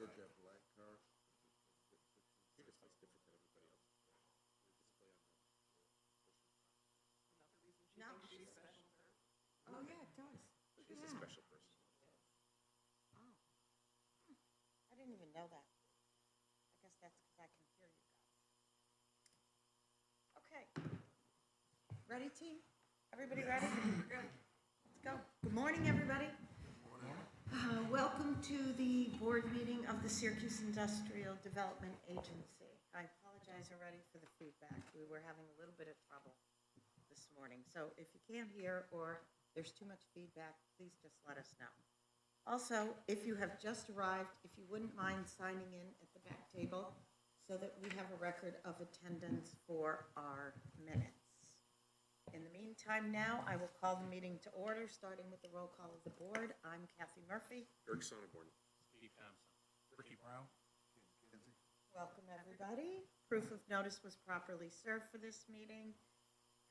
got that black car. Your display's different than everybody else. Your display on the No. Oh, yeah, it does. She's a special person. Oh. I didn't even know that. I guess that's because I can hear you guys. Okay. Ready, team? Everybody ready? Let's go. Good morning, everybody. Welcome to the board meeting of the Syracuse Industrial Development Agency. I apologize already for the feedback. We were having a little bit of trouble this morning. So if you can't hear or there's too much feedback, please just let us know. Also, if you have just arrived, if you wouldn't mind signing in at the back table so that we have a record of attendance for our minutes. In the meantime now, I will call the meeting to order, starting with the roll call of the board. I'm Kathy Murphy. Eric Sonneborn. Steve Thompson. Ricky Brown. Welcome, everybody. Proof of notice was properly served for this meeting.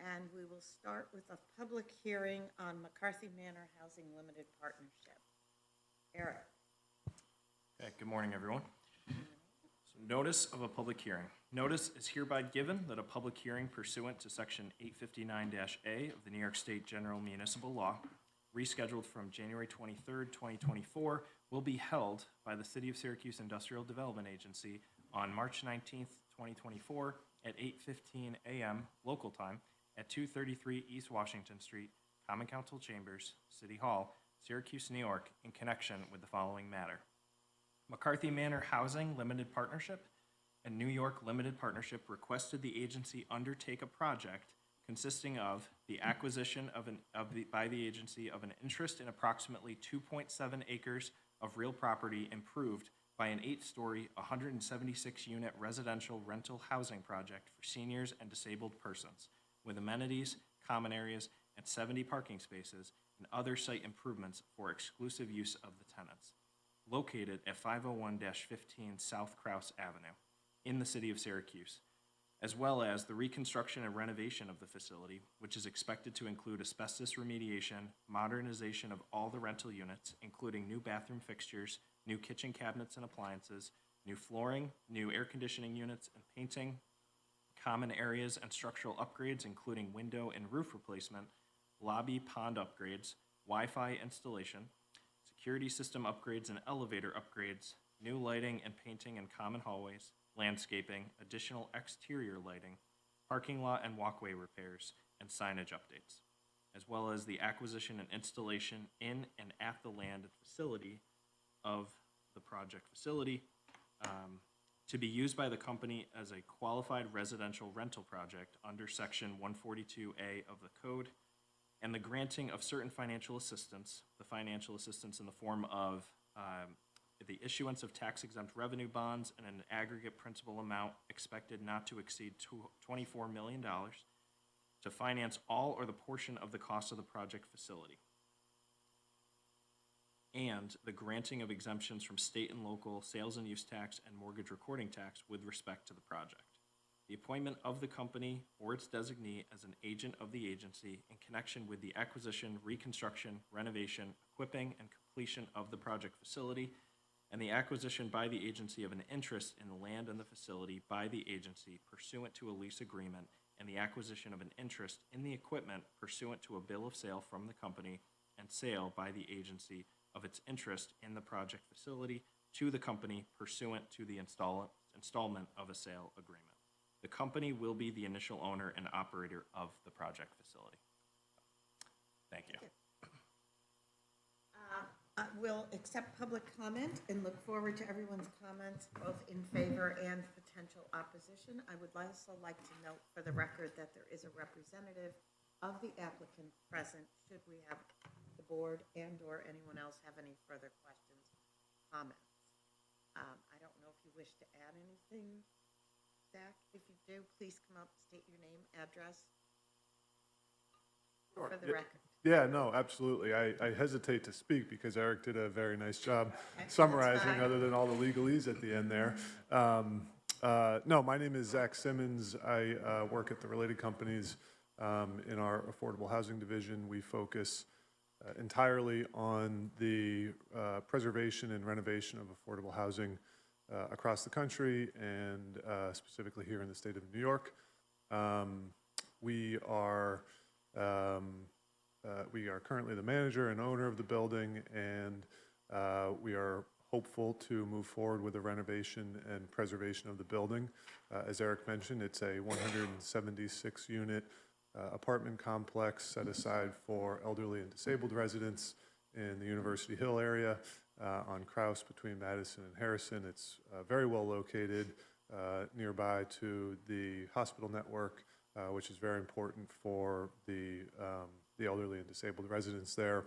And we will start with a public hearing on McCarthy Manor Housing Limited Partnership. Eric. Okay, good morning, everyone. So notice of a public hearing. Notice is hereby given that a public hearing pursuant to Section 859-A of the New York State General Municipal Law, rescheduled from January 23rd, 2024, will be held by the City of Syracuse Industrial Development Agency on March 19th, 2024 at 8:15 a.m. local time at 233 East Washington Street, Common Council Chambers, City Hall, Syracuse, New York, in connection with the following matter. McCarthy Manor Housing Limited Partnership and New York Limited Partnership requested the agency undertake a project consisting of the acquisition by the agency of an interest in approximately 2.7 acres of real property improved by an 8-story, 176-unit residential rental housing project for seniors and disabled persons, with amenities, common areas, and 70 parking spaces and other site improvements for exclusive use of the tenants, located at 501-15 South Krause Avenue in the city of Syracuse, as well as the reconstruction and renovation of the facility, which is expected to include asbestos remediation, modernization of all the rental units, including new bathroom fixtures, new kitchen cabinets and appliances, new flooring, new air conditioning units and painting, common areas and structural upgrades, including window and roof replacement, lobby pond upgrades, Wi-Fi installation, security system upgrades and elevator upgrades, new lighting and painting in common hallways, landscaping, additional exterior lighting, parking lot and walkway repairs, and signage updates, as well as the acquisition and installation in and at the land and facility of the project facility to be used by the company as a qualified residential rental project under Section 142A of the Code, and the granting of certain financial assistance, the financial assistance in the form of the issuance of tax-exempt revenue bonds and an aggregate principal amount expected not to exceed $24 million to finance all or the portion of the cost of the project facility, and the granting of exemptions from state and local sales and use tax and mortgage recording tax with respect to the project. The appointment of the company or its designee as an agent of the agency in connection with the acquisition, reconstruction, renovation, equipping, and completion of the project facility, and the acquisition by the agency of an interest in the land and the facility by the agency pursuant to a lease agreement, and the acquisition of an interest in the equipment pursuant to a bill of sale from the company, and sale by the agency of its interest in the project facility to the company pursuant to the installment of a sale agreement. The company will be the initial owner and operator of the project facility. Thank you. We'll accept public comment and look forward to everyone's comments, both in favor and potential opposition. I would also like to note for the record that there is a representative of the applicant present, should we have the board and or anyone else have any further questions, comments. I don't know if you wish to add anything, Zach. If you do, please come up, state your name, address for the record. Yeah, no, absolutely. I hesitate to speak because Eric did a very nice job summarizing, other than all the legalese at the end there. No, my name is Zach Simmons. I work at the related companies in our affordable housing division. We focus entirely on the preservation and renovation of affordable housing across the country and specifically here in the state of New York. We are currently the manager and owner of the building, and we are hopeful to move forward with the renovation and preservation of the building. As Eric mentioned, it's a 176-unit apartment complex set aside for elderly and disabled residents in the University Hill area on Krause between Madison and Harrison. It's very well located nearby to the hospital network, which is very important for the elderly and disabled residents there.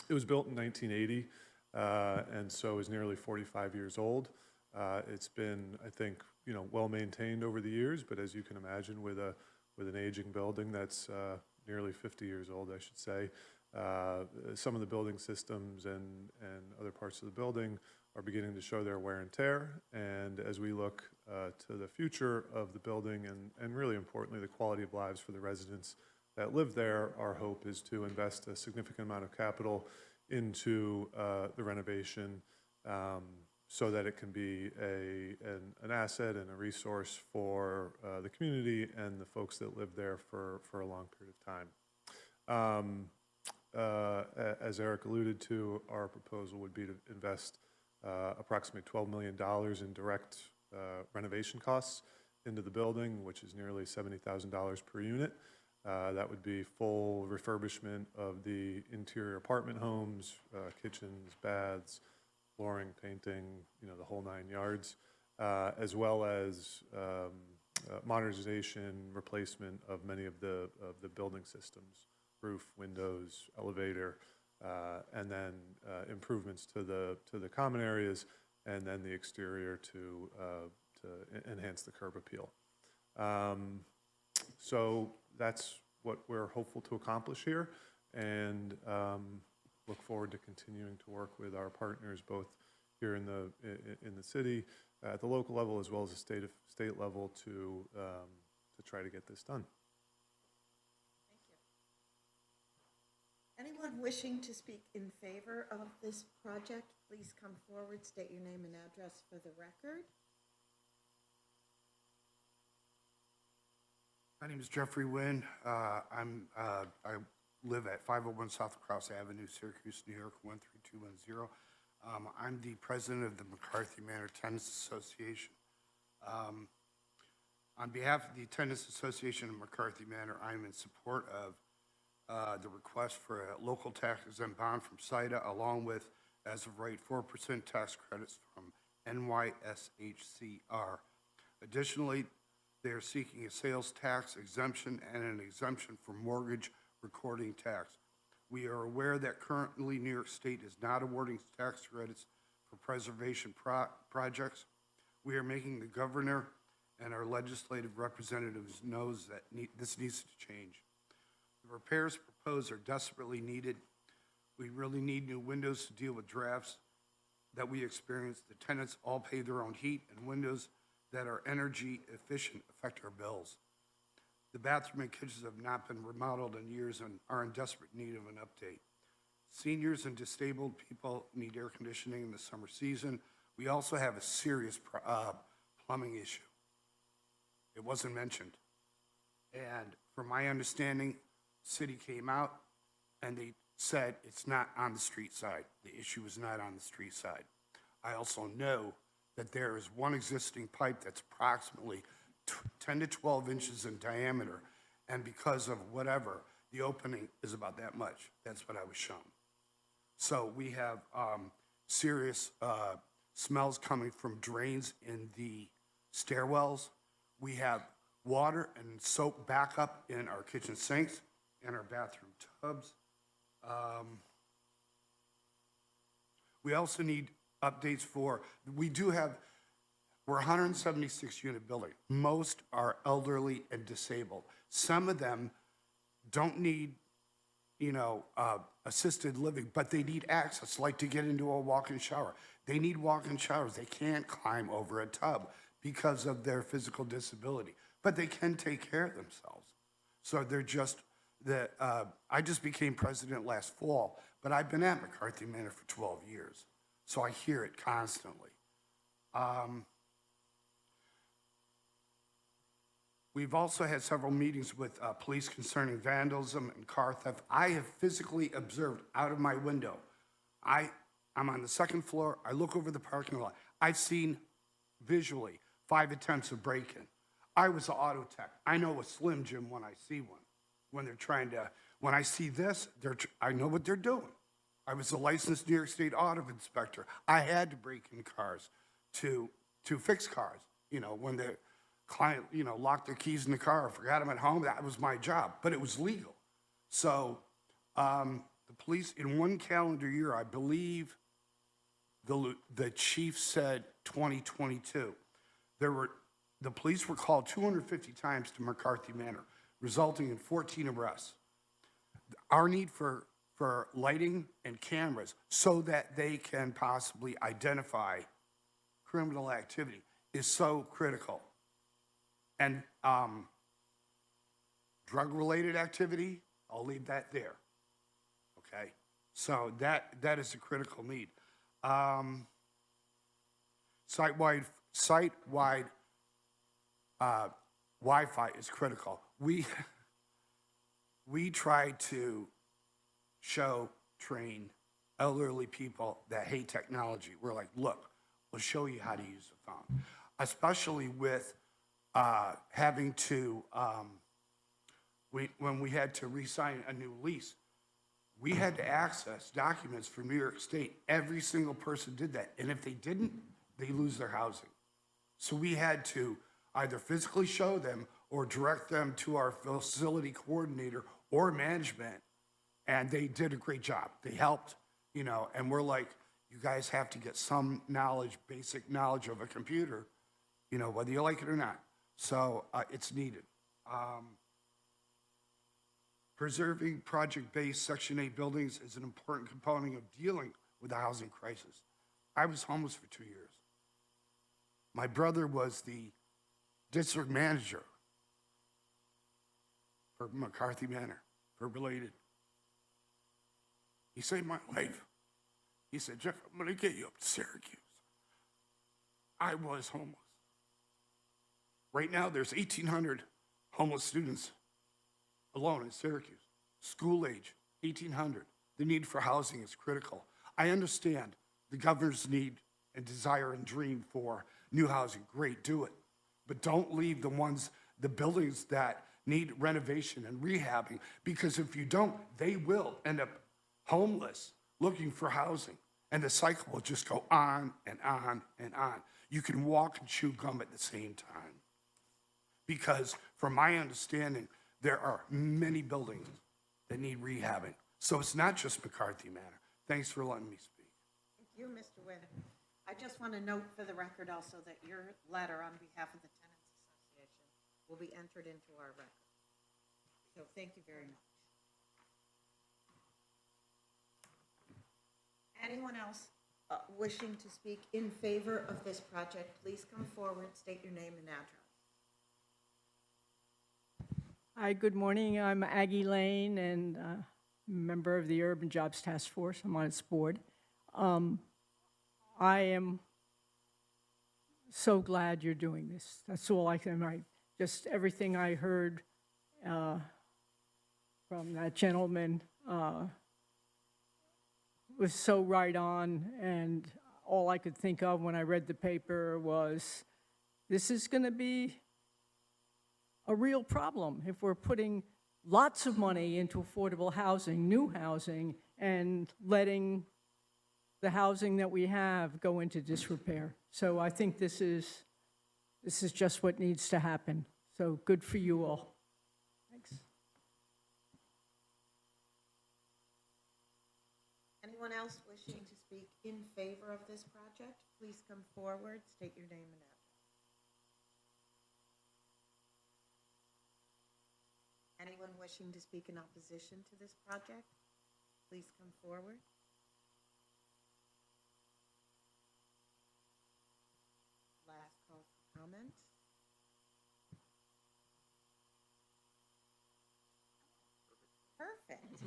It was built in 1980, and so is nearly 45 years old. It's been, I think, well maintained over the years, but as you can imagine, with an aging building that's nearly 50 years old, I should say, some of the building systems and other parts of the building are beginning to show their wear and tear. And as we look to the future of the building and really importantly, the quality of lives for the residents that live there, our hope is to invest a significant amount of capital into the renovation so that it can be an asset and a resource for the community and the folks that live there for a long period of time. As Eric alluded to, our proposal would be to invest approximately $12 million in direct renovation costs into the building, which is nearly $70,000 per unit. That would be full refurbishment of the interior apartment homes, kitchens, baths, flooring, painting, the whole 9 yards, as well as modernization, replacement of many of the building systems, roof, windows, elevator, and then improvements to the common areas, and then the exterior to enhance the curb appeal. So that's what we're hopeful to accomplish here, and look forward to continuing to work with our partners both here in the city, at the local level, as well as the state level to try to get this done. Thank you. Anyone wishing to speak in favor of this project, please come forward, state your name and address for the record. My name is Jeffrey Wynn. I live at 501 South Cross Avenue, Syracuse, New York, 13210. I'm the president of the McCarthy Manor Tenants Association. On behalf of the Tenants Association of McCarthy Manor, I'm in support of the request for a local tax exempt bond from SIDA, along with, as of right, 4% tax credits from NYSHCR. Additionally, they are seeking a sales tax exemption and an exemption for mortgage recording tax. We are aware that currently New York State is not awarding tax credits for preservation projects. We are making the governor and our legislative representatives knows that this needs to change. The repairs proposed are desperately needed. We really need new windows to deal with drafts that we experience. The tenants all pay their own heat, and windows that are energy efficient affect our bills. The bathroom and kitchens have not been remodeled in years and are in desperate need of an update. Seniors and disabled people need air conditioning in the summer season. We also have a serious plumbing issue. It wasn't mentioned. And from my understanding, the city came out and they said it's not on the street side. The issue is not on the street side. I also know that there is one existing pipe that's approximately 10 to 12 inches in diameter, and because of whatever, the opening is about that much. That's what I was shown. So we have serious smells coming from drains in the stairwells. We have water and soap backup in our kitchen sinks and our bathroom tubs. We also need updates for, we're a 176 unit building. Most are elderly and disabled. Some of them don't need, assisted living, but they need access, like to get into a walk-in shower. They need walk-in showers. They can't climb over a tub because of their physical disability, but they can take care of themselves. So they're just that I just became president last fall, but I've been at McCarthy Manor for 12 years, so I hear it constantly. We've also had several meetings with police concerning vandalism and car theft. I have physically observed out of my window. I'm on the second floor. I look over the parking lot. I've seen visually 5 attempts of break-in. I was an auto tech. I know a Slim Jim when I see one. When they're trying to, when I see this, I know what they're doing. I was a licensed New York State auto inspector. I had to break in cars to fix cars. You know, when the client, you know, locked their keys in the car or forgot them at home, that was my job, but it was legal. So the police, in one calendar year, I believe the chief said 2022, the police were called 250 times to McCarthy Manor, resulting in 14 arrests. Our need for lighting and cameras so that they can possibly identify criminal activity is so critical. And drug-related activity, I'll leave that there, okay? So that is a critical need. Site-wide Wi-Fi is critical. We try to train elderly people that hate technology. We're like, look, we'll show you how to use the phone, especially with having to, when we had to re-sign a new lease, we had to access documents from New York State. Every single person did that. And if they didn't, they lose their housing. So we had to either physically show them or direct them to our facility coordinator or management. And they did a great job. They helped, you know, and we're like, you guys have to get some knowledge, basic knowledge of a computer, you know, whether you like it or not. So it's needed. Preserving project-based Section 8 buildings is an important component of dealing with the housing crisis. I was homeless for 2 years. My brother was the district manager for McCarthy Manor, for related. He saved my life. He said, Jeff, I'm gonna get you up to Syracuse. I was homeless. Right now, there's 1,800 homeless students alone in Syracuse. School age, 1,800. The need for housing is critical. I understand the governor's need and desire and dream for new housing. Great, do it. But don't leave the buildings that need renovation and rehabbing, because if you don't, they will end up homeless, looking for housing. And the cycle will just go on and on and on. You can walk and chew gum at the same time. Because from my understanding, there are many buildings that need rehabbing. So it's not just McCarthy Manor. Thanks for letting me speak. Thank you, Mr. Wynn. I just want to note for the record also that your letter on behalf of the Tenants Association will be entered into our record. So thank you very much. Anyone else wishing to speak in favor of this project, please come forward, state your name and address. Hi, good morning. I'm Aggie Lane, and member of the Urban Jobs Task Force. I'm on its board. I am so glad you're doing this. That's all I can write. Just everything I heard from that gentleman was so right on, and all I could think of when I read the paper was, this is going to be a real problem if we're putting lots of money into affordable housing, new housing, and letting the housing that we have go into disrepair. So I think this is just what needs to happen. So good for you all. Thanks. Anyone else wishing to speak in favor of this project, please come forward, state your name and address. Anyone wishing to speak in opposition to this project, please come forward. Last call for comment. Perfect.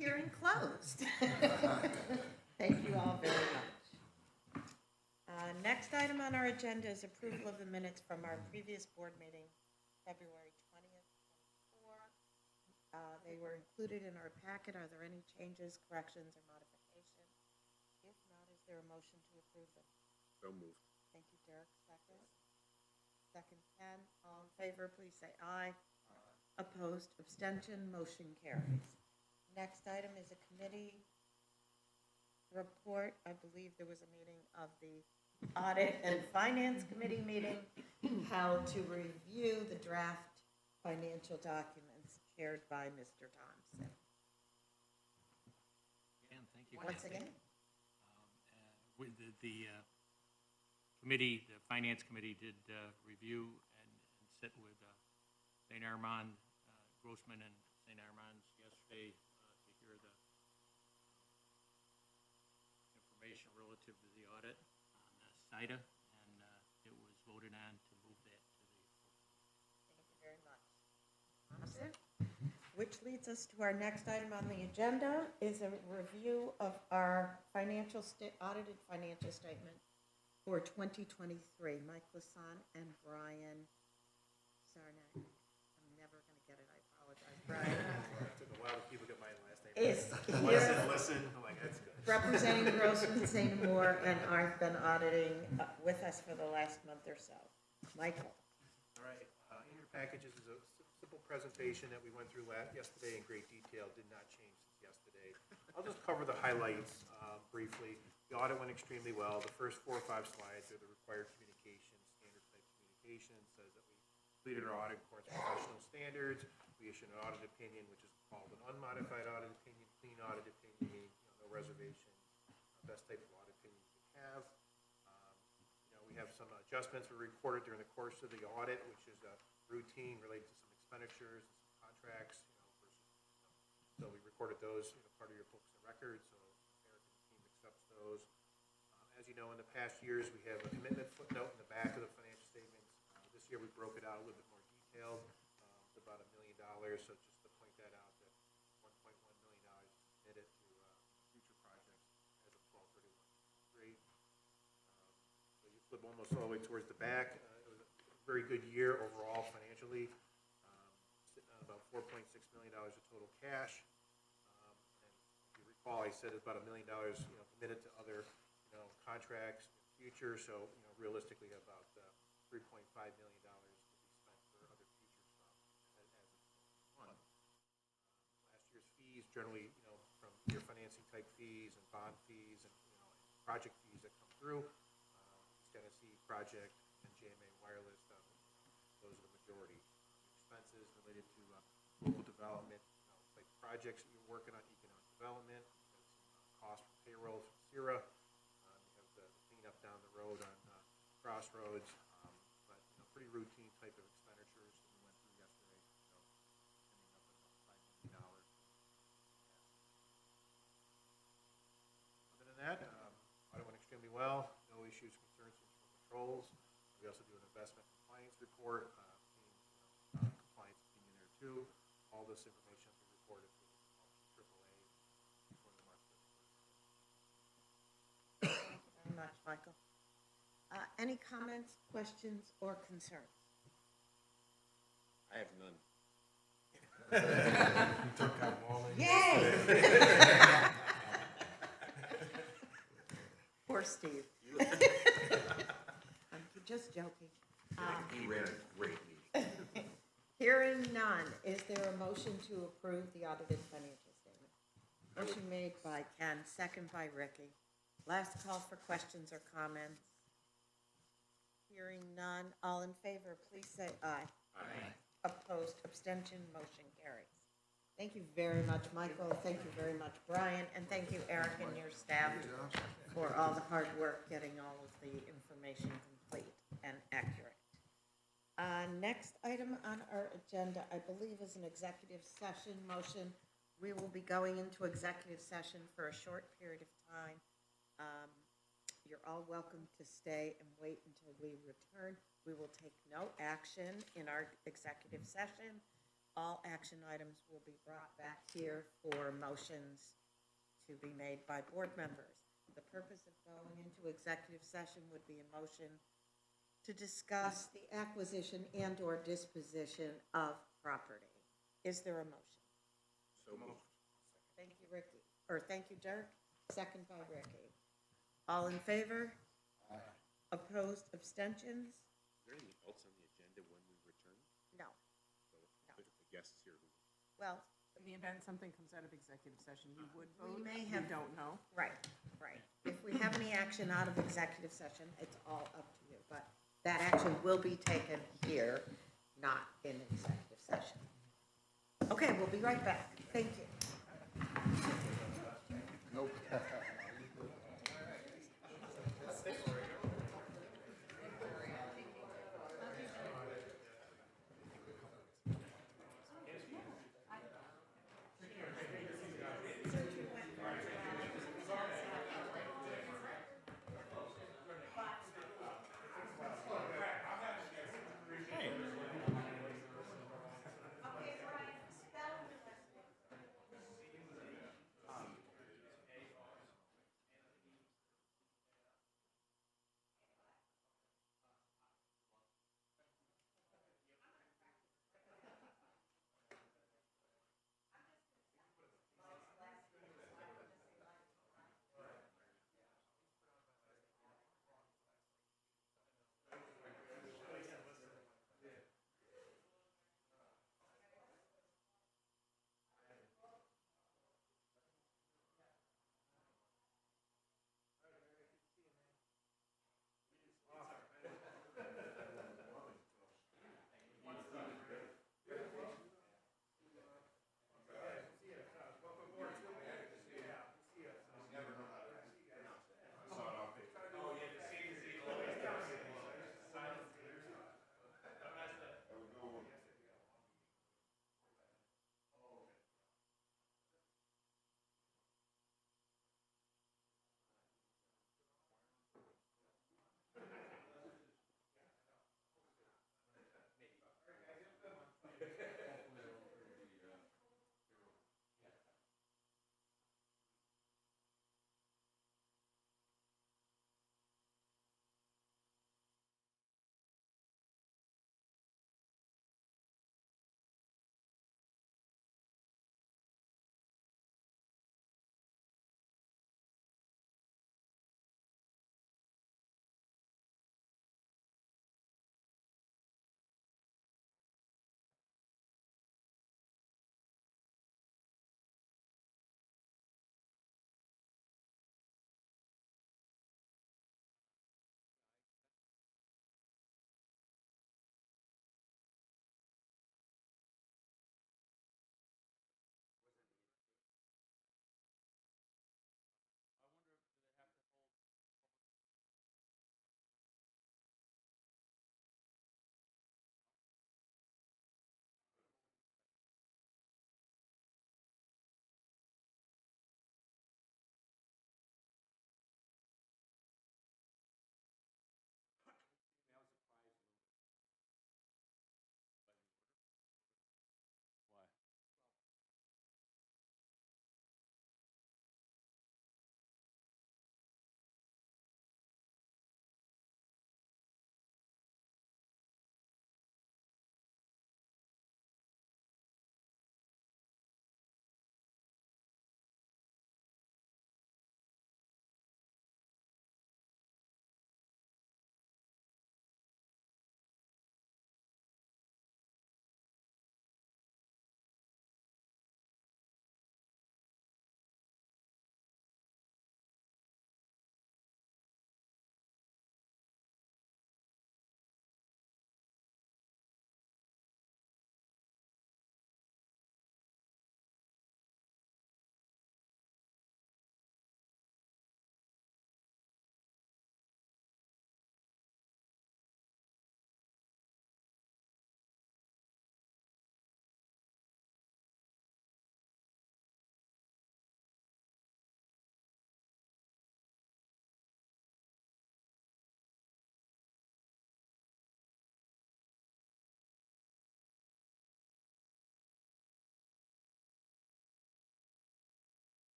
Hearing closed. Thank you all very much. Next item on our agenda is approval of the minutes from our previous board meeting, February 20th, 24. They were included in our packet. Are there any changes, corrections, or modifications? If not, is there a motion to approve them? So moved. Thank you, Derek. Second. Second, Ken. All in favor, please say aye. Opposed, abstention, motion carries. Next item is a committee report. I believe there was a meeting of the Audit and Finance Committee meeting held to review the draft financial documents chaired by Mr. Thompson. Again, thank you. Once again, With the committee, the Finance Committee did review and sit with St. Armand, Grossman and St. Armand's yesterday to hear the information relative to the audit on SIDA, and it was voted on to move that to the full committee. thank you very much. Thompson. Which leads us to our next item on the agenda is a review of our audited financial statement for 2023. Mike Lasson and Brian Sarnak. I'm never going to get it. I apologize, Brian. It took a while to people get my last name. Is Listen, I'm like, that's good. representing Grossman, St. Moore, and I've been auditing with us for the last month or so. Michael. All right, in your packages is a simple presentation that we went through yesterday in great detail, did not change since yesterday. I'll just cover the highlights briefly. The audit went extremely well. The first 4 or 5 slides are the required communication, standard type communication, says that we completed our audit according to professional standards. We issued an audit opinion, which is called an unmodified audit opinion, clean audit opinion, meaning no reservations, best type of audit opinion you can have. We have some adjustments we recorded during the course of the audit, which is a routine related to some expenditures and some contracts, so we recorded those, part of your books and records, so Eric and the team accepts those. As you know, in the past years, we have a commitment footnote in the back of the financial statements. This year, we broke it out a little bit more detailed, to about $1 million, so just to point that out, that $1.1 million is committed to future projects as of 12/31/23. So you flip almost all the way towards the back. It was a very good year overall financially, sitting on about $4.6 million of total cash. And if you recall, I said it's about $1 million, committed to other, contracts in the future. So, realistically, about $3.5 million to be spent for other future stuff as of 2021. Last year's fees, generally, from your financing type fees and bond fees and, project fees that come through. Tennessee project and JMA Wireless, those are the majority. Expenses related to local development, like projects that you're working on, economic development, cost for payroll from SIRA, you have the cleanup down the road on Crossroads, but pretty routine type of expenditures that we went through yesterday, ending up at about $5 million. Other than that, audit went extremely well, no issues, concerns, controls. We also do an investment compliance report, compliance opinion there too. All this information will be reported to AAA before the March 31st. Thank you very much, Michael. Any comments, questions, or concerns? I have none. Yay! Poor Steve. I'm just joking. He ran a great meeting. Hearing none, is there a motion to approve the audited financial statement? Motion made by Ken, second by Ricky. Last call for questions or comments. Hearing none, all in favor, please say aye. Aye. Opposed, abstention, motion carries. Thank you very much, Michael. Thank you very much, Brian, and thank you, Eric, and your staff for all the hard work getting all of the information complete and accurate. Next item on our agenda, I believe, is an executive session motion. We will be going into executive session for a short period of time. You're all welcome to stay and wait until we return. We will take no action in our executive session. all action items will be brought back here for motions to be made by board members. The purpose of going into executive session would be a motion to discuss the acquisition and/or disposition of property. Is there a motion? So moved. Thank you, Ricky. Or thank you, Dirk. Second by Ricky. All in favor? Aye. Opposed, abstentions? Is there anything else on the agenda when we return? No. So if the guests here who Well, In the event something comes out of executive session, you would vote? may You have- don't know? right. If we have any action out of executive session, it's all up to you. But that action will be taken here, not in executive session. Okay, we'll be right back. Thank you.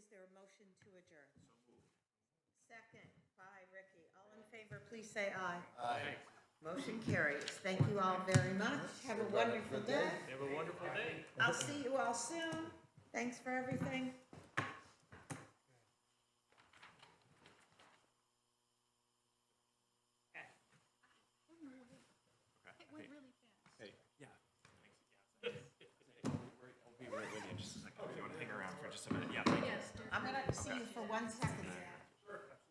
Is there a motion to adjourn? Second by Ricky. All in favor, please say aye. Aye. Motion carries. Thank you all very much. Have a wonderful day. Have a wonderful day. I'll see you all soon. Thanks for everything. It went really fast. Yeah. I'll be right with you in just a second. If you want to hang around for just a minute. Yeah, thank you. I'm gonna see you for 1 second.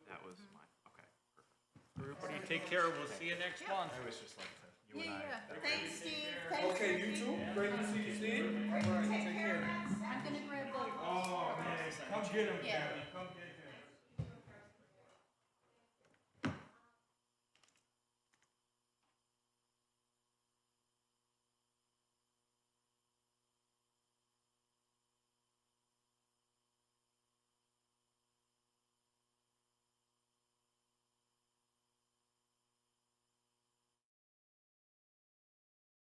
That was mine. Okay, perfect. Everybody take care. We'll see you next month. I was just like to, you and I. Yeah. Thanks, Steve. Thanks, Ricky. Great to see you, Steve. Take care. I'm gonna grab the. Oh, man, come get him, Yeah. Gabby, come get him.